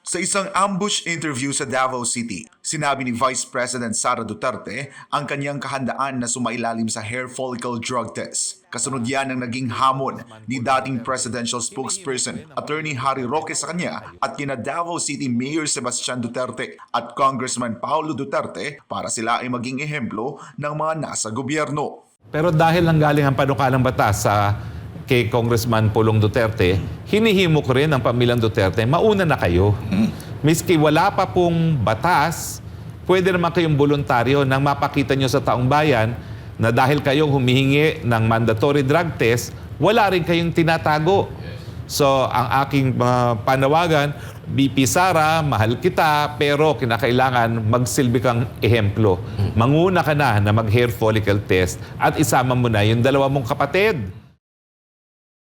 Sa isang ambush interview sa Davao City, sinabi ni Vice President Sara Duterte ang kanyang kahandaan na sumailalim sa hair follicle drug test. Kasunod yan ang naging hamon ni dating presidential spokesperson Attorney Harry Roque sa kanya at kina Davao City Mayor Sebastian Duterte at Congressman Paulo Duterte para sila ay maging ehemplo ng mga nasa gobyerno. Pero dahil nanggaling ang panukalang batas sa kay Congressman Pulong Duterte, hinihimo ko rin ang pamilyang Duterte, mauna na kayo. Miski wala pa pong batas, pwede naman kayong voluntaryo nang mapakita nyo sa taong bayan na dahil kayong humihingi ng mandatory drug test, wala rin kayong tinatago. So, ang aking panawagan, BP Sara, mahal kita, pero kinakailangan magsilbi kang ehemplo. Manguna ka na mag-hair follicle test at isama mo na yung dalawa mong kapatid.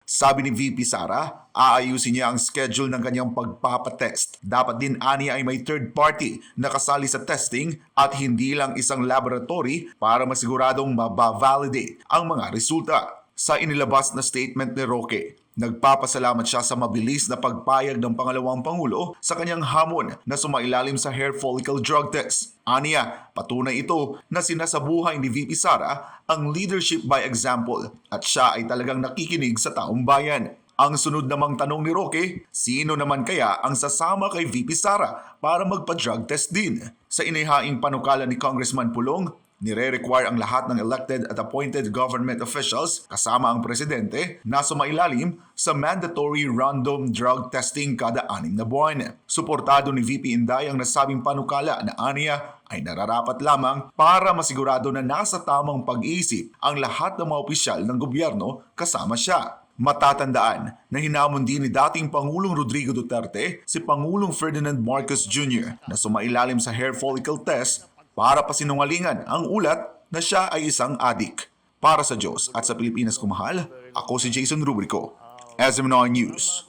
Sabi ni VP Sara, aayusin niya ang schedule ng kanyang pagpapatest. Dapat din ani ay may third party na kasali sa testing at hindi lang isang laboratory para masiguradong mabavalidate ang mga resulta. Sa inilabas na statement ni Roque, nagpapasalamat siya sa mabilis na pagpayag ng pangalawang Pangulo sa kanyang hamon na sumailalim sa hair follicle drug test. Aniya, patunay ito na sinasabuhay ni VP Sara ang leadership by example at siya ay talagang nakikinig sa taong bayan. Ang sunod namang tanong ni Roque, sino naman kaya ang sasama kay VP Sara para magpa-drug test din? Sa inihaing panukala ni Congressman Pulong, nire-require ang lahat ng elected at appointed government officials kasama ang presidente na sumailalim sa mandatory random drug testing kada 6 na buwan. Suportado ni VP Inday ang nasabing panukala na aniya ay nararapat lamang para masigurado na nasa tamang pag-iisip ang lahat ng mga opisyal ng gobyerno kasama siya. Matatandaan na hinamon din ni dating Pangulong Rodrigo Duterte si Pangulong Ferdinand Marcos Jr. na sumailalim sa hair follicle test para pasinungalingan ang ulat na siya ay isang adik. Para sa Diyos at sa Pilipinas kumahal, ako si Jason Rubrico, SMNR News.